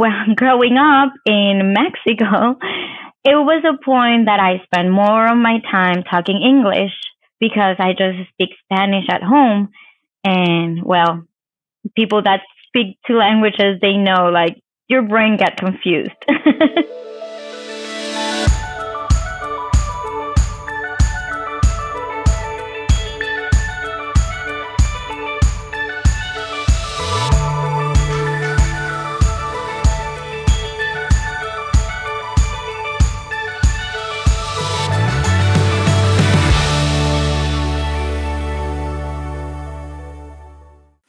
well, growing up in Mexico, it was a point that I spent more of my time talking English because I just speak Spanish at home. And well, people that speak two languages, they know like your brain get confused.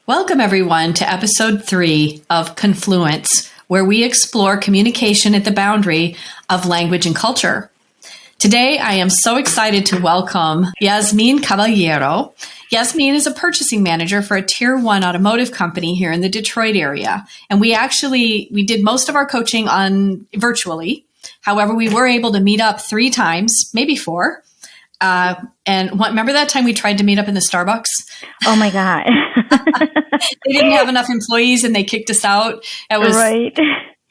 Welcome, everyone, to episode 3 of Confluence, where we explore communication at the boundary of language and culture. Today, I am so excited to welcome Yasmin Caballero. Yasmine is a purchasing manager for a Tier 1 automotive company here in the Detroit area. And we did most of our coaching on virtually. However, we were able to meet up 3 times, maybe 4. Remember that time we tried to meet up in the Starbucks? Oh my God. They didn't have enough employees and they kicked us out. Right.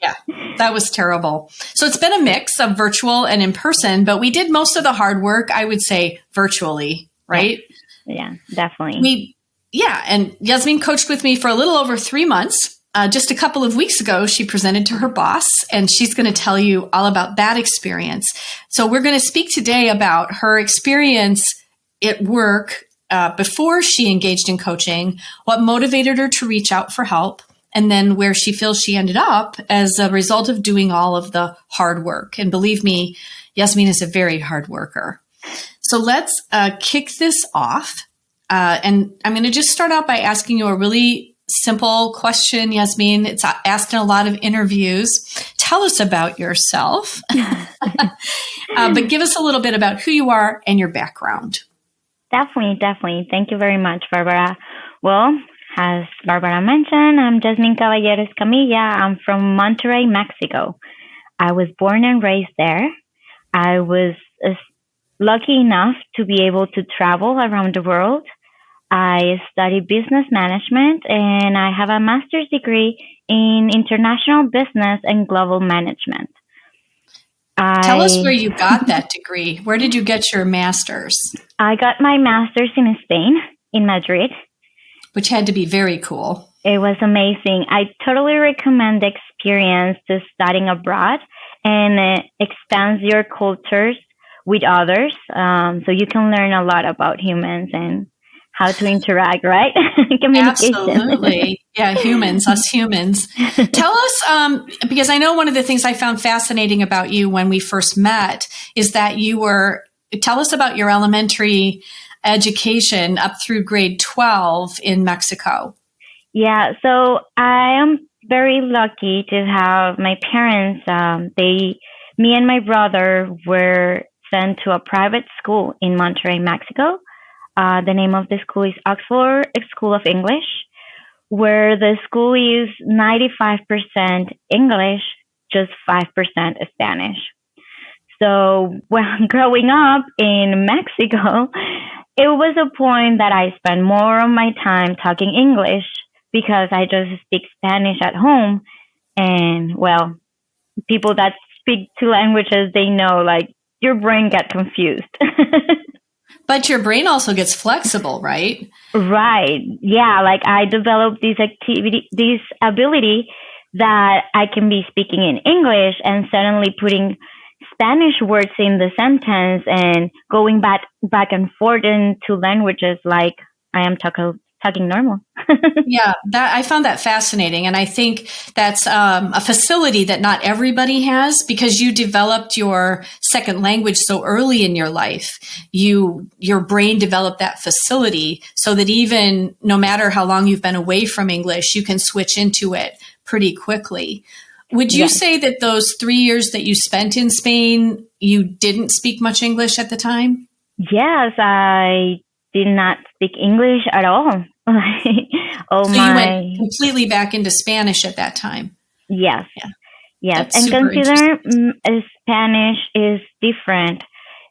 Yeah, that was terrible. So it's been a mix of virtual and in person, but we did most of the hard work, I would say, virtually, right? Yeah, definitely. And Yasmin coached with me for a little over 3 months. Just a couple of weeks ago, she presented to her boss, and she's going to tell you all about that experience. So we're going to speak today about her experience at work before she engaged in coaching, what motivated her to reach out for help, and then where she feels she ended up as a result of doing all of the hard work. And believe me, Yasmin is a very hard worker. So let's kick this off. And I'm going to just start out by asking you a really simple question, Yasmin. It's asked in a lot of interviews. Tell us about yourself, but give us a little bit about who you are and your background. Definitely. Thank you very much, Barbara. Well, as Barbara mentioned, I'm Yasmin Caballero Escamilla. I'm from Monterrey, Mexico. I was born and raised there. I was lucky enough to be able to travel around the world. I study business management and I have a master's degree in international business and global management. Tell us where you got that degree. Where did you get your master's? I got my master's in Spain, in Madrid. Which had to be very cool. It was amazing. I totally recommend the experience to studying abroad, and it expands your cultures with others. So you can learn a lot about humans and how to interact, right? Communication. Absolutely. Yeah, us humans. Tell us, because I know one of the things I found fascinating about you when we first met is that tell us about your elementary education up through grade 12 in Mexico. Yeah, so I am very lucky to have my parents, me and my brother were sent to a private school in Monterrey, Mexico. The name of the school is Oxford School of English, where the school is 95% English, just 5% Spanish. So when growing up in Mexico, it was a point that I spent more of my time talking English because I just speak Spanish at home. And well, people that speak two languages, they know like your brain gets confused. But your brain also gets flexible, right? Right. Yeah. Like I developed this ability that I can be speaking in English and suddenly putting Spanish words in the sentence and going back and forth into languages like I am talking normal. Yeah, I found that fascinating. And I think that's a facility that not everybody has because you developed your second language so early in your life. Your brain developed that facility so that even no matter how long you've been away from English, you can switch into it pretty quickly. Would you say that those 3 years that you spent in Spain, you didn't speak much English at the time? Yes, I did not speak English at all. You went completely back into Spanish at that time? Yes. Yeah. Yes. That's and consider Spanish is different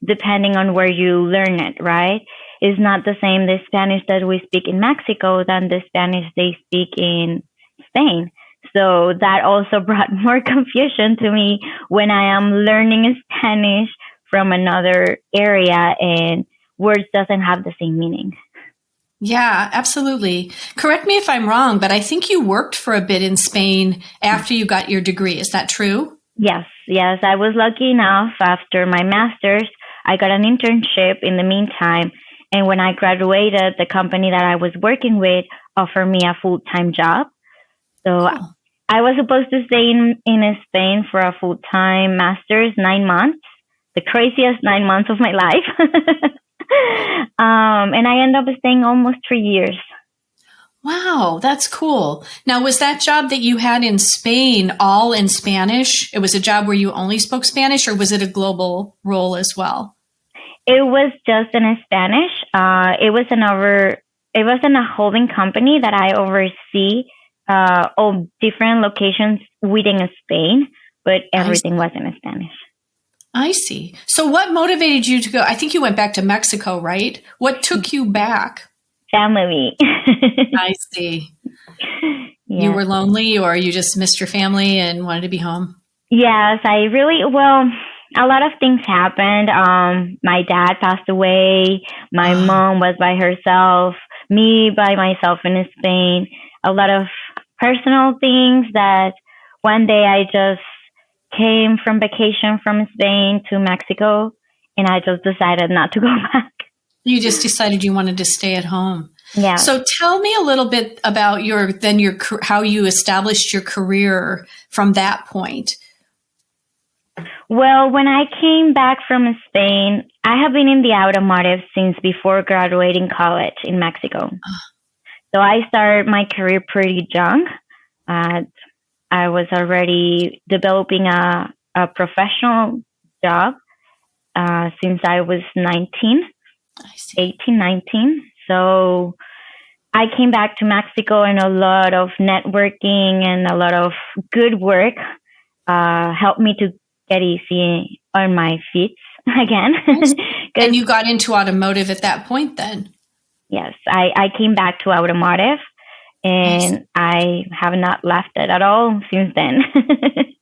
depending on where you learn it, right? It's not the same the Spanish that we speak in Mexico than the Spanish they speak in Spain. So that also brought more confusion to me when I am learning Spanish from another area and words doesn't have the same meaning. Yeah, absolutely. Correct me if I'm wrong, but I think you worked for a bit in Spain after you got your degree. Is that true? Yes, yes. I was lucky enough after my master's, I got an internship in the meantime. And when I graduated, the company that I was working with offered me a full-time job. So Cool. I was supposed to stay in Spain for a full-time master's, 9 months, the craziest 9 months of my life. And I ended up staying almost 3 years. Wow, that's cool. Now, was that job that you had in Spain all in Spanish? It was a job where you only spoke Spanish, or was it a global role as well? It was just in Spanish. It was in a holding company that I oversee all different locations within Spain, but everything was in Spanish. I see. So what motivated you to go? I think you went back to Mexico, right? What took you back? Family. I see. Yeah. You were lonely, or you just missed your family and wanted to be home? Yes, a lot of things happened. My dad passed away. My mom was by herself. Me by myself in Spain. A lot of personal things that one day I just came from vacation from Spain to Mexico, and I just decided not to go back. You just decided you wanted to stay at home. Yeah. So tell me a little bit about how you established your career from that point. Well, when I came back from Spain, I have been in the automotive since before graduating college in Mexico. So I started my career pretty young. I was already developing a professional job since I was 18, 19. So I came back to Mexico, and a lot of networking and a lot of good work helped me to get easy on my feet again. And you got into automotive at that point then? Yes, I came back to automotive, and I have not left it at all since then.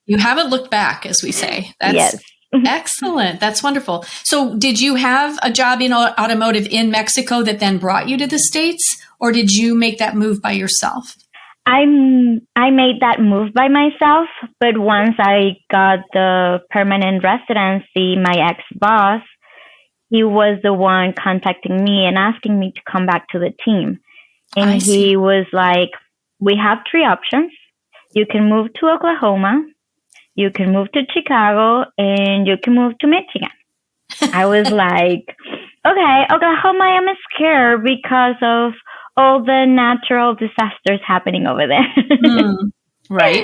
You haven't looked back, as we say. That's yes. Excellent. That's wonderful. So did you have a job in automotive in Mexico that then brought you to the States, or did you make that move by yourself? I made that move by myself, but once I got the permanent residency, my ex-boss, he was the one contacting me and asking me to come back to the team. And he was like, we have 3 options. You can move to Oklahoma, you can move to Chicago, and you can move to Michigan. I was like, okay, Oklahoma, I'm scared because of all the natural disasters happening over there. Right.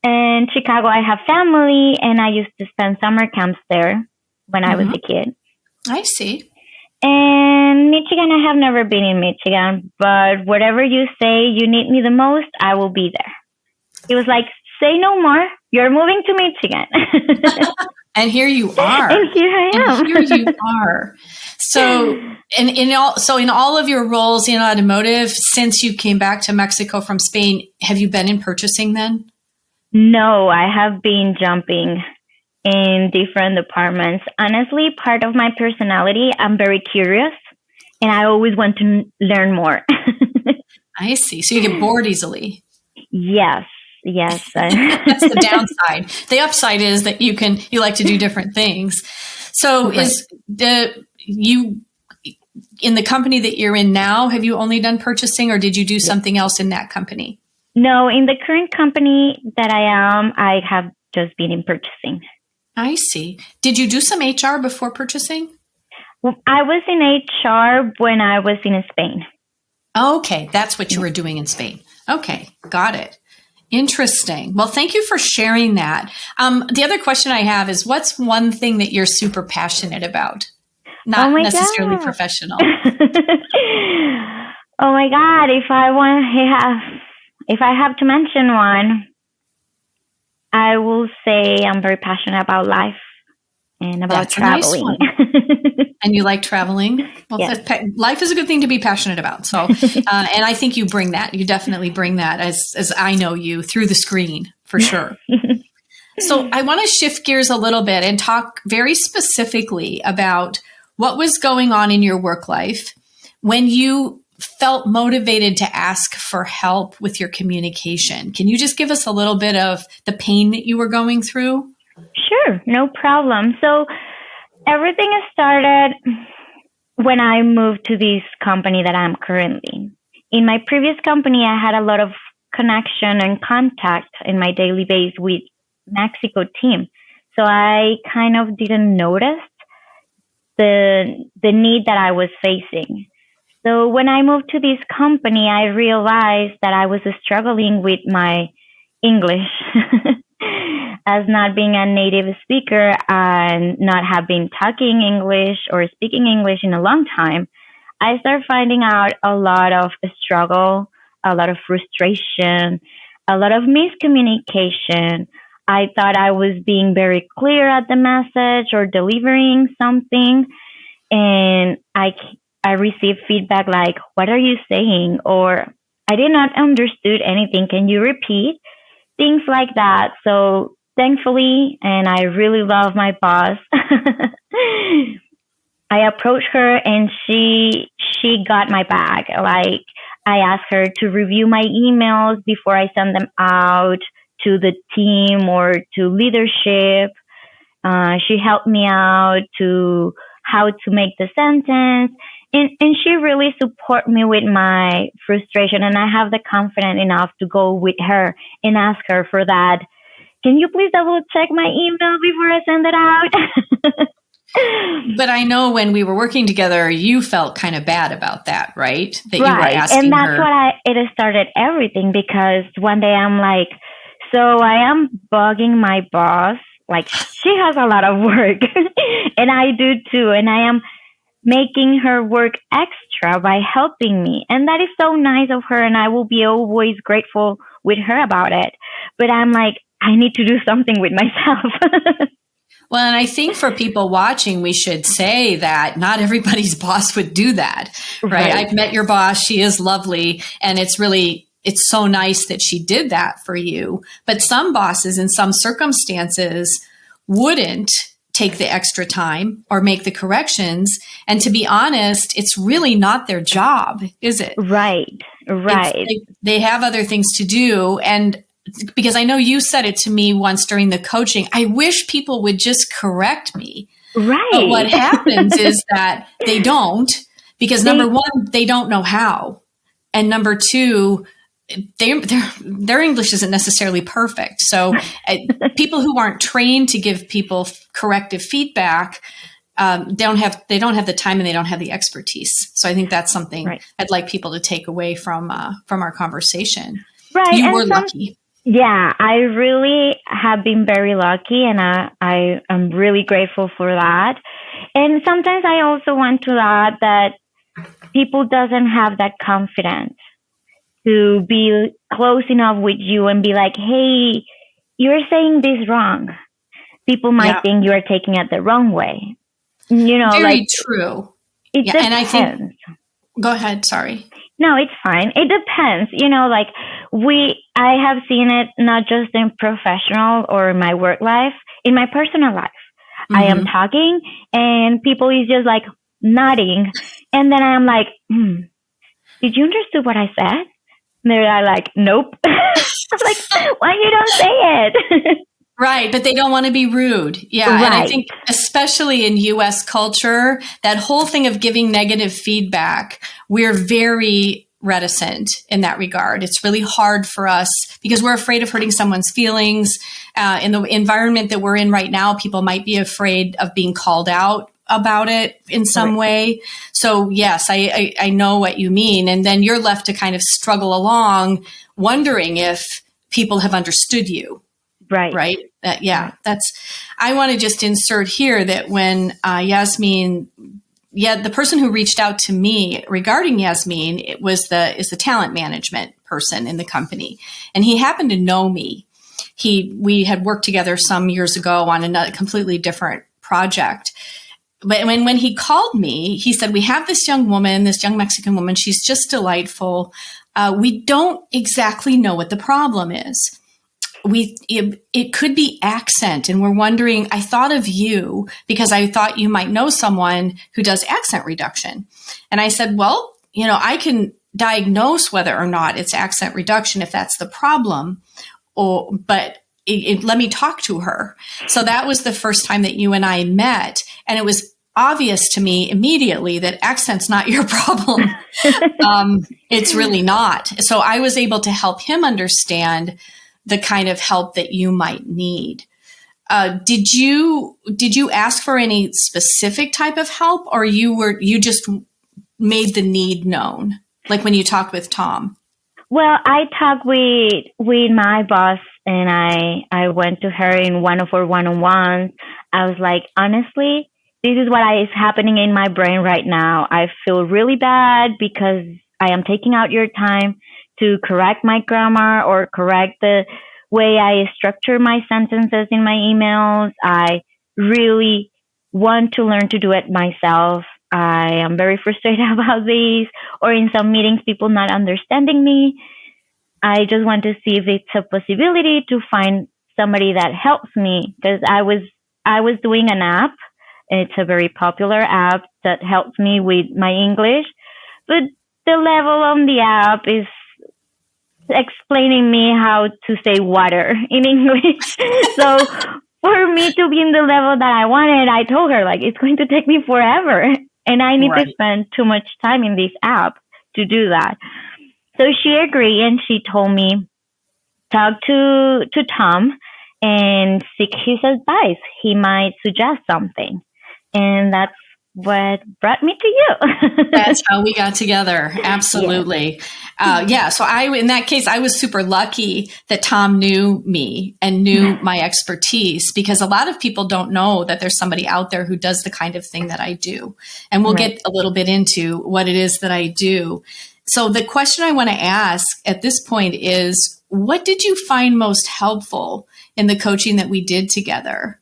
And Chicago, I have family, and I used to spend summer camps there when I was a kid. I see. And Michigan, I have never been in Michigan, but whatever you say you need me the most, I will be there. He was like, say no more. You're moving to Michigan. And here you are. And here I am. And here you are. So, in all of your roles in automotive, since you came back to Mexico from Spain, have you been in purchasing then? No, I have been jumping in different departments. Honestly, part of my personality, I'm very curious, and I always want to learn more. I see. So you get bored easily. Yes. Yes. That's the downside. The upside is that you like to do different things. So you in the company that you're in now, have you only done purchasing, or did you do something else in that company? No, in the current company that I am, I have just been in purchasing. I see. Did you do some HR before purchasing? Well, I was in HR when I was in Spain. Okay. That's what you were doing in Spain. Okay. Got it. Interesting. Well, thank you for sharing that. The other question I have is, what's one thing that you're super passionate about? Not necessarily professional. Oh my God. If I have to mention one, I will say I'm very passionate about life and about traveling. And you like traveling? Well, Yes. life is a good thing to be passionate about. So, and I think you bring that. You definitely bring that as I know you through the screen for sure. So I want to shift gears a little bit and talk very specifically about what was going on in your work life when you felt motivated to ask for help with your communication. Can you just give us a little bit of the pain that you were going through? Sure, no problem. So everything started when I moved to this company that I'm currently. In my previous company, I had a lot of connection and contact in my daily base with Mexico team. So I kind of didn't notice the need that I was facing. So when I moved to this company, I realized that I was struggling with my English as not being a native speaker and not have been talking English or speaking English in a long time. I started finding out a lot of struggle, a lot of frustration, a lot of miscommunication. I thought I was being very clear at the message or delivering something, and I received feedback like, "What are you saying?" or "I did not understood anything. Can you repeat?" Things like that. So thankfully, and I really love my boss, I approached her and she got my back. Like, I asked her to review my emails before I send them out to the team or to leadership. She helped me out to how to make the sentence. And she really supported me with my frustration. And I have the confidence enough to go with her and ask her for that. Can you please double check my email before I send it out? But I know when we were working together, you felt kind of bad about that, right? That right. You were asking and that's her. what it started everything, because one day I'm like, so I am bugging my boss. Like, she has a lot of work and I do too. And I am making her work extra by helping me. And that is so nice of her. And I will be always grateful with her about it. But I'm like, I need to do something with myself. Well, and I think for people watching, we should say that not everybody's boss would do that, right? I've met your boss. She is lovely. And it's so nice that she did that for you. But some bosses in some circumstances wouldn't take the extra time or make the corrections. And to be honest, it's really not their job, is it? Right. They have other things to do. And because I know you said it to me once during the coaching, I wish people would just correct me. Right. But what happens is that they don't, because number one, they don't know how. And number two, their English isn't necessarily perfect. So people who aren't trained to give people corrective feedback they don't have the time and they don't have the expertise. So I think that's something I'd like people to take away from our conversation. Right. You were lucky. Yeah, I really have been very lucky, and I am really grateful for that. And sometimes I also want to add that people doesn't have that confidence to be close enough with you and be like, hey, you're saying this wrong. People might think you are taking it the wrong way. You know, very true. It depends. And I think, go ahead. Sorry. No, it's fine. It depends. You know, like I have seen it not just in professional or my work life, in my personal life. Mm-hmm. I am talking and people is just like nodding. And then I'm like, did you understand what I said? And they're like, nope. I'm like, why you don't say it? Right. But they don't want to be rude. Yeah. Right. And I think especially in US culture, that whole thing of giving negative feedback, we're very reticent in that regard. It's really hard for us because we're afraid of hurting someone's feelings. In the environment that we're in right now, people might be afraid of being called out about it in some way. So yes, I know what you mean. And then you're left to kind of struggle along, wondering if people have understood you. Right. I want to just insert here that when Yasmine, the person who reached out to me regarding Yasmine, is the talent management person in the company. And he happened to know me. We had worked together some years ago on a completely different project. but when he called me, he said, we have this young Mexican woman. She's just delightful. We don't exactly know what the problem is. It could be accent. And we're wondering, I thought of you because I thought you might know someone who does accent reduction. And I said, well, I can diagnose whether or not it's accent reduction if that's the problem, but let me talk to her. So that was the first time that you and I met. And it was obvious to me immediately that accent's not your problem. It's really not. So I was able to help him understand the kind of help that you might need. Did you ask for any specific type of help, or you just made the need known, like when you talked with Tom? Well, I talked with my boss, and I went to her in one of our one-on-ones. I was like, honestly, this is what is happening in my brain right now. I feel really bad because I am taking out your time to correct my grammar or correct the way I structure my sentences in my emails. I really want to learn to do it myself. I am very frustrated about this, or in some meetings, people not understanding me. I just want to see if it's a possibility to find somebody that helps me, because I was doing an app. It's a very popular app that helps me with my English, but the level on the app is explaining me how to say water in English. So for me to be in the level that I wanted, I told her, like, it's going to take me forever, and I need to spend too much time in this app to do that. So she agreed, and she told me, talk to Tom and seek his advice. He might suggest something. And that's what brought me to you. That's how we got together. Absolutely. Yeah. So in that case, I was super lucky that Tom knew me and knew my expertise, because a lot of people don't know that there's somebody out there who does the kind of thing that I do. And we'll get a little bit into what it is that I do. So the question I want to ask at this point is, what did you find most helpful in the coaching that we did together?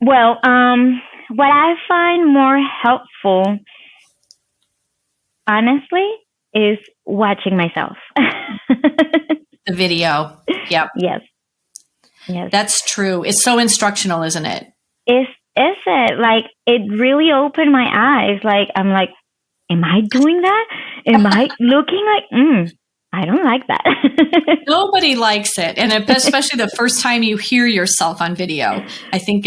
Well, what I find more helpful, honestly, is watching myself. The video. Yep. Yes. That's true. It's so instructional, isn't it? Is it? Like, it really opened my eyes. Like, I'm like, am I doing that? Am I looking like, I don't like that. Nobody likes it. And especially the first time you hear yourself on video. I think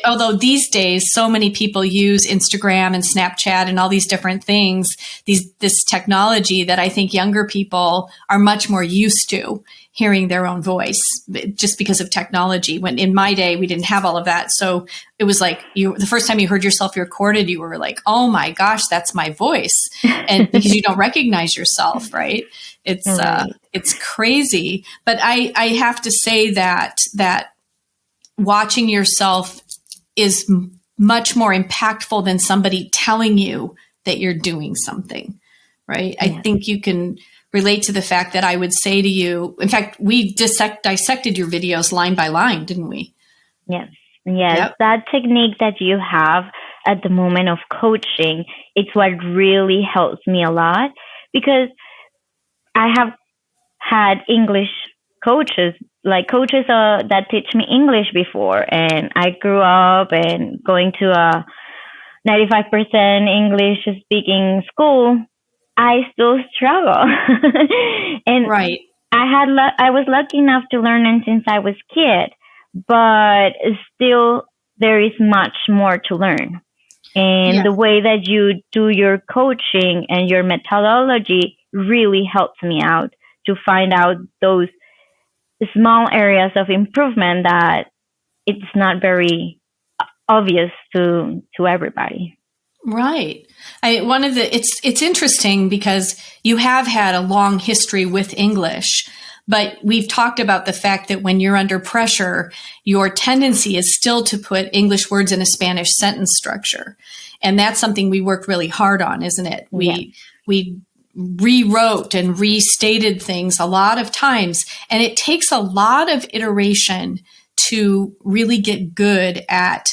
although these days so many people use Instagram and Snapchat and all these different things, this technology that I think younger people are much more used to hearing their own voice just because of technology. When in my day, we didn't have all of that. So it was like the first time you heard yourself recorded, you were like, oh my gosh, that's my voice. And because you don't recognize yourself, right? It's crazy. But I have to say that watching yourself is much more impactful than somebody telling you that you're doing something, right? Yeah. I think you can relate to the fact that I would say to you, in fact, we dissected your videos line by line, didn't we? Yes. Yep. That technique that you have at the moment of coaching, it's what really helps me a lot, because I have had English coaches, like coaches that teach me English before, and I grew up and going to a 95% English speaking school. I still struggle. And I was lucky enough to learn it since I was a kid, but still there is much more to learn. And the way that you do your coaching and your methodology really helps me out to find out those small areas of improvement that it's not very obvious to everybody. Right. It's interesting because you have had a long history with English, but we've talked about the fact that when you're under pressure, your tendency is still to put English words in a Spanish sentence structure. And that's something we worked really hard on, isn't it? We rewrote and restated things a lot of times, and it takes a lot of iteration to really get good at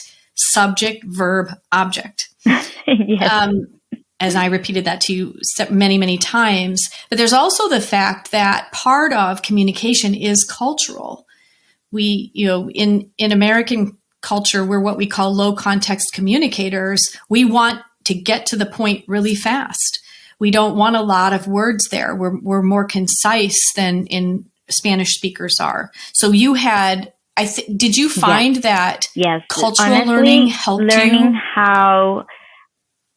subject, verb, object. Yes. As I repeated that to you many, many times. But there's also the fact that part of communication is cultural. We, in American culture, we're what we call low context communicators. We want to get to the point really fast. We don't want a lot of words there. We're more concise than in Spanish speakers are. So you had, did you find that cultural Honestly, learning helped learning you? how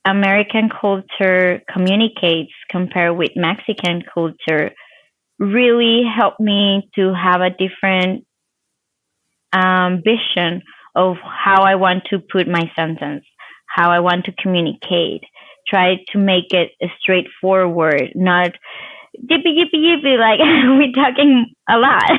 American culture communicates compared with Mexican culture really helped me to have a different vision of how I want to put my sentence, how I want to communicate. Try to make it straightforward, not yippee yippee yippee like we're talking a lot.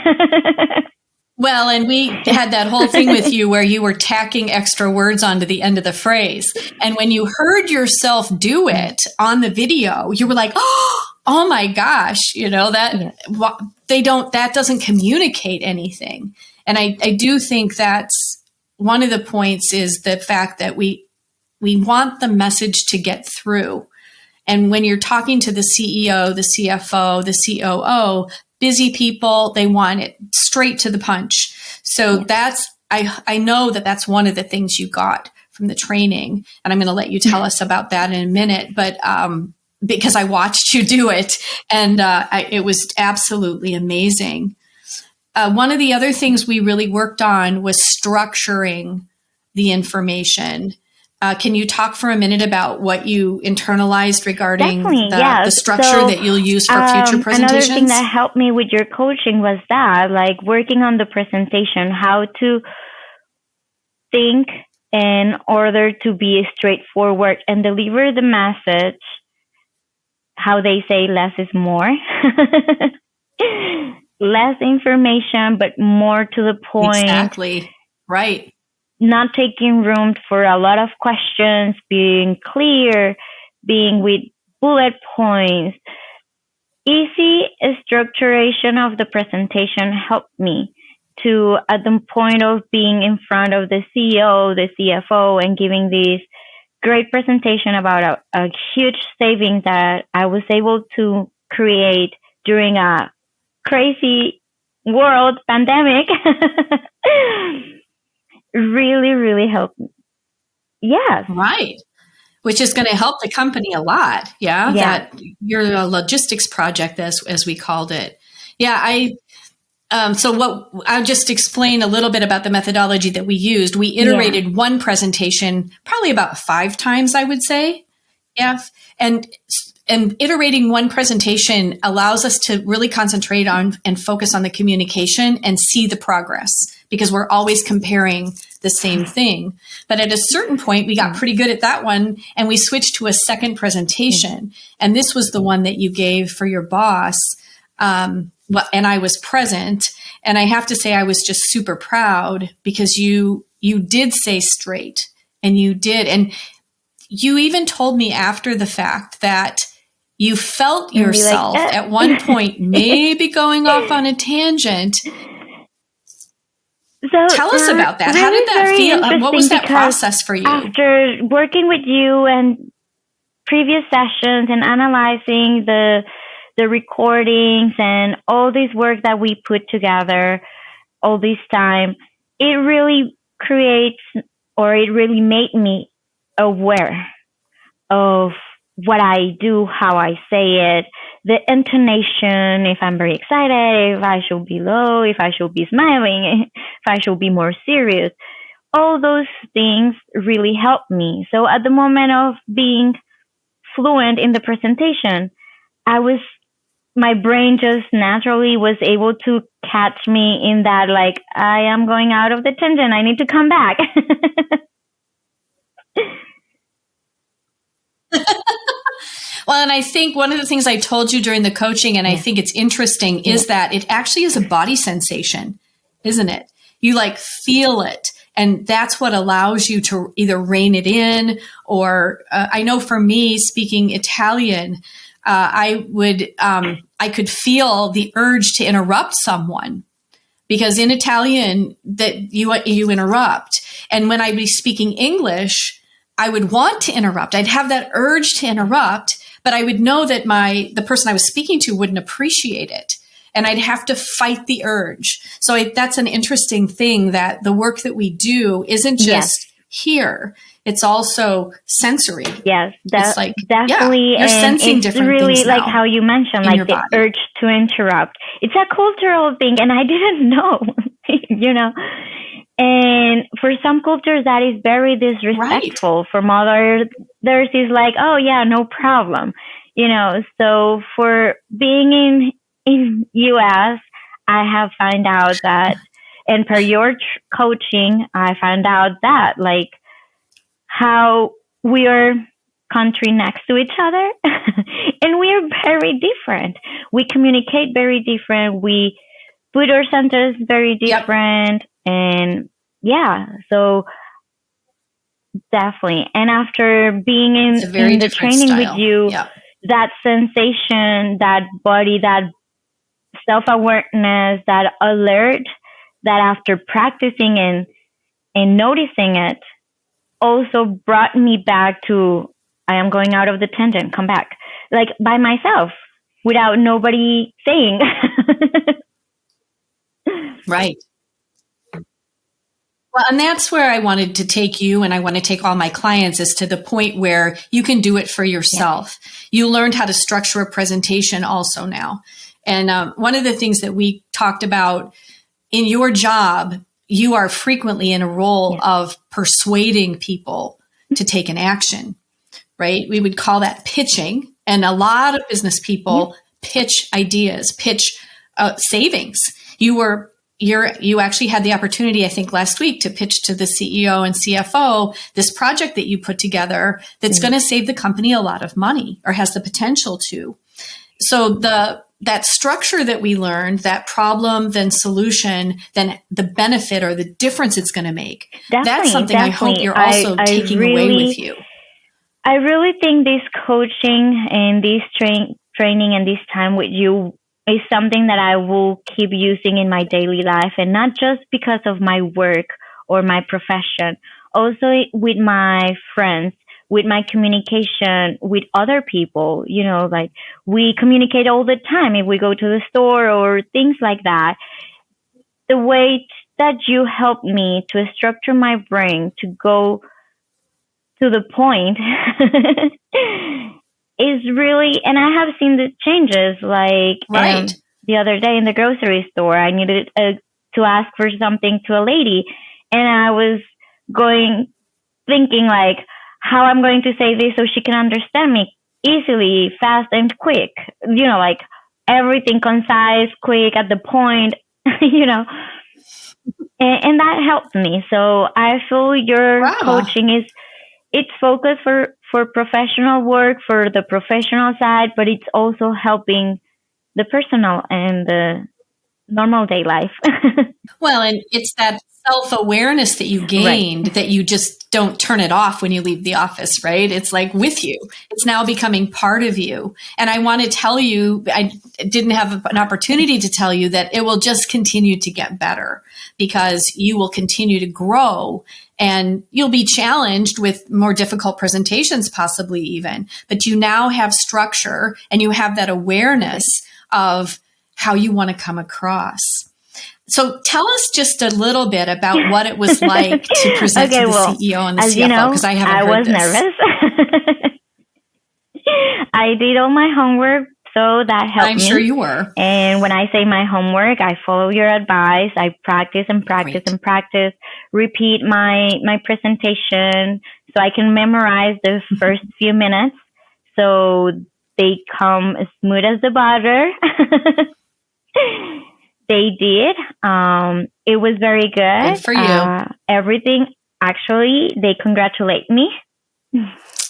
Well, and we had that whole thing with you where you were tacking extra words onto the end of the phrase. And when you heard yourself do it on the video, you were like, oh my gosh, that doesn't communicate anything. And I do think that's one of the points is the fact that we want the message to get through. And when you're talking to the CEO, the CFO, the COO, busy people, they want it straight to the punch. So I know that that's one of the things you got from the training. And I'm going to let you tell us about that in a minute, but because I watched you do it and it was absolutely amazing. One of the other things we really worked on was structuring the information. Can you talk for a minute about what you internalized regarding the structure that you'll use for future presentations? Another thing that helped me with your coaching was that, like working on the presentation, how to think in order to be straightforward and deliver the message, how they say less is more. Less information, but more to the point. Exactly. Right. Not taking room for a lot of questions, being clear, being with bullet points. Easy structuration of the presentation helped me to, at the point of being in front of the CEO, the CFO, and giving this great presentation about a huge savings that I was able to create during a crazy world pandemic. Really, really helped me. Yes. Right. Which is going to help the company a lot. Yeah. That your logistics project, as we called it. Yeah. So I'll just explain a little bit about the methodology that we used. We iterated one presentation probably about 5 times, I would say. Yeah. And iterating one presentation allows us to really concentrate on and focus on the communication and see the progress because we're always comparing the same thing. But at a certain point, we got pretty good at that one and we switched to a second presentation. And this was the one that you gave for your boss. And I was present. And I have to say, I was just super proud because you did say straight and you did. And you even told me after the fact that you felt yourself at one point maybe going off on a tangent. So tell us about that. How did that feel? What was that process for you? After working with you and previous sessions and analyzing the recordings and all this work that we put together all this time, it really made me aware of what I do, how I say it, the intonation, if I'm very excited, if I should be low, if I should be smiling, if I should be more serious. All those things really helped me. So at the moment of being fluent in the presentation, my brain just naturally was able to catch me in that, like, I am going out of the tangent. I need to come back. Well, and I think one of the things I told you during the coaching, and I think it's interesting, is that it actually is a body sensation, isn't it? You like feel it. And that's what allows you to either rein it in or I know for me speaking Italian, I could feel the urge to interrupt someone because in Italian that you interrupt. And when I'd be speaking English, I would want to interrupt. I'd have that urge to interrupt, but I would know that the person I was speaking to wouldn't appreciate it. And I'd have to fight the urge. So that's an interesting thing, that the work that we do isn't just here. It's also sensory. Yes, it's like, definitely. Yeah, you're sensing it's different really things like how you mentioned, like the body. urge to interrupt. It's a cultural thing, and I didn't know, you know. And for some cultures, that is very disrespectful. Right. For others, theirs is like, oh yeah, no problem, you know. So for being in US, I have found out that, and per your coaching, I found out that like how we are country next to each other and we are very different. We communicate very different. We put our centers very different. Yep. And yeah, so definitely. And after being in the training style. With you, yep. That sensation, that body, that self-awareness, that alert, that after practicing and noticing it, also brought me back to, I am going out of the tangent, come back, like by myself, without nobody saying. Right. Well, and that's where I wanted to take you, and I want to take all my clients, is to the point where you can do it for yourself. Yeah. You learned how to structure a presentation also now. And one of the things that we talked about in your job, you are frequently in a role of persuading people to take an action, right? We would call that pitching. And a lot of business people pitch ideas, pitch savings. You actually had the opportunity, I think last week, to pitch to the CEO and CFO this project that you put together that's going to save the company a lot of money, or has the potential to. So that structure that we learned, that problem, then solution, then the benefit or the difference it's going to make. That's something I hope you're also taking away with you. I really think this coaching and this training and this time with you is something that I will keep using in my daily life, and not just because of my work or my profession, also with my friends, with my communication with other people. You know, like we communicate all the time if we go to the store or things like that. The way that you help me to structure my brain to go to the point is really, and I have seen the changes. Like the other day in the grocery store, I needed to ask for something to a lady, and I was thinking like how I'm going to say this so she can understand me easily, fast and quick. You know, like everything concise, quick, at the point. You know, and that helped me. So I feel your coaching it's focused for professional work, for the professional side, but it's also helping the personal and the normal day life. Well, and it's that self-awareness that you gained, that you just don't turn it off when you leave the office, right? It's like with you. It's now becoming part of you. And I want to tell you, I didn't have an opportunity to tell you that it will just continue to get better, because you will continue to grow and you'll be challenged with more difficult presentations, possibly even. But you now have structure and you have that awareness of how you want to come across. So tell us just a little bit about what it was like to present to the CEO and the CFO, because I haven't heard this. I was nervous. I did all my homework, so that helped me. I'm sure you were. And when I say my homework, I follow your advice. I practice and practice and practice, repeat my presentation so I can memorize the first few minutes so they come as smooth as the butter. They did. It was very good. Good for you. Everything, actually, they congratulate me.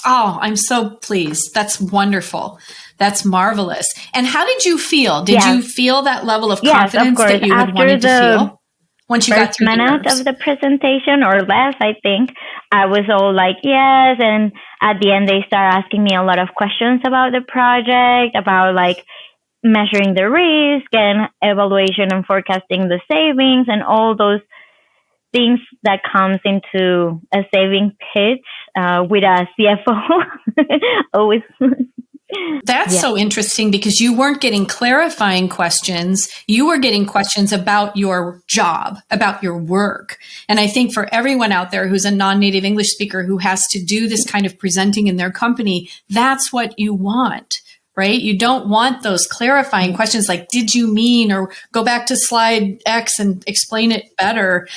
Oh, I'm so pleased. That's wonderful. That's marvelous. And how did you feel? Did you feel that level of confidence that you had wanted to feel once you got through the minute of the presentation or less, I think, I was all like, yes. And at the end, they start asking me a lot of questions about the project, about like measuring the risk and evaluation and forecasting the savings and all those things that comes into a saving pitch with a CFO. Always. That's so interesting because you weren't getting clarifying questions. You were getting questions about your job, about your work. And I think for everyone out there who's a non-native English speaker who has to do this kind of presenting in their company, that's what you want, right? You don't want those clarifying questions like, did you mean, or go back to slide X and explain it better.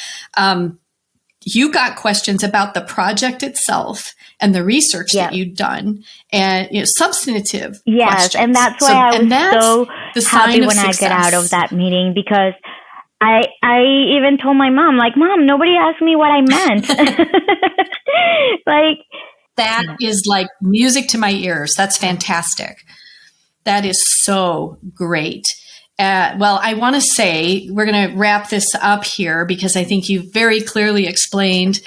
You got questions about the project itself and the research that you'd done, and substantive questions. And that's why I was so happy when I got out of that meeting, because I even told my mom, like, Mom, nobody asked me what I meant. Like, that is like music to my ears. That's fantastic. That is so great. Well, I want to say we're going to wrap this up here because I think you very clearly explained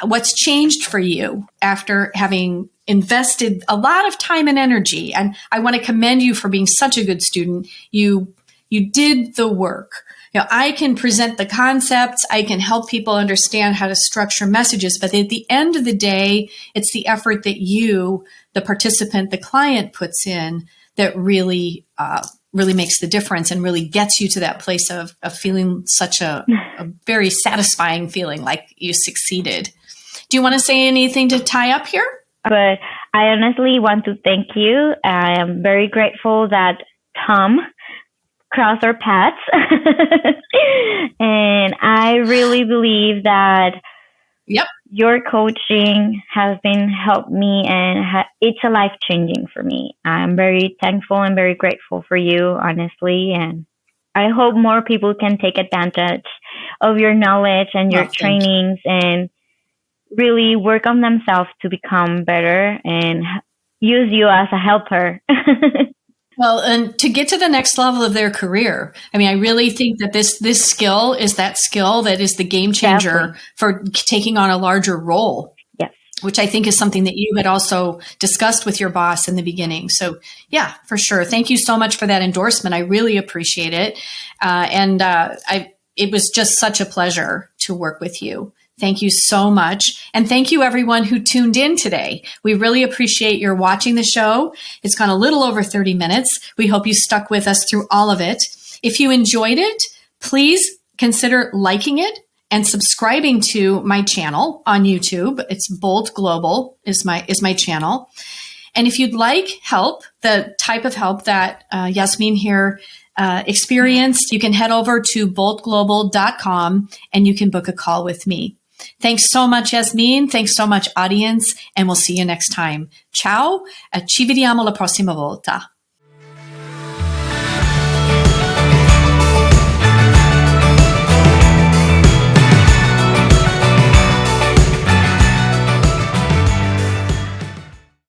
what's changed for you after having invested a lot of time and energy. And I want to commend you for being such a good student. You did the work. I can present the concepts. I can help people understand how to structure messages. But at the end of the day, it's the effort that you, the participant, the client puts in that really makes the difference and really gets you to that place of feeling such a very satisfying feeling like you succeeded. Do you want to say anything to tie up here? But I honestly want to thank you. I am very grateful that Tom crossed our paths. And I really believe that your coaching has been helped me, and it's a life-changing for me. I'm very thankful and very grateful for you, honestly. And I hope more people can take advantage of your knowledge and your trainings and really work on themselves to become better and use you as a helper. Well, and to get to the next level of their career, I mean, I really think that this skill is that skill that is the game changer for taking on a larger role, which I think is something that you had also discussed with your boss in the beginning. So yeah, for sure. Thank you so much for that endorsement. I really appreciate it. It was just such a pleasure to work with you. Thank you so much. And thank you everyone who tuned in today. We really appreciate your watching the show. It's gone a little over 30 minutes. We hope you stuck with us through all of it. If you enjoyed it, please consider liking it and subscribing to my channel on YouTube. It's Boldt Global is my channel. And if you'd like help, the type of help that Yasmine here experienced, you can head over to boldtglobal.com and you can book a call with me. Thanks so much, Yasmine. Thanks so much, audience. And we'll see you next time. Ciao. Ci vediamo la prossima volta.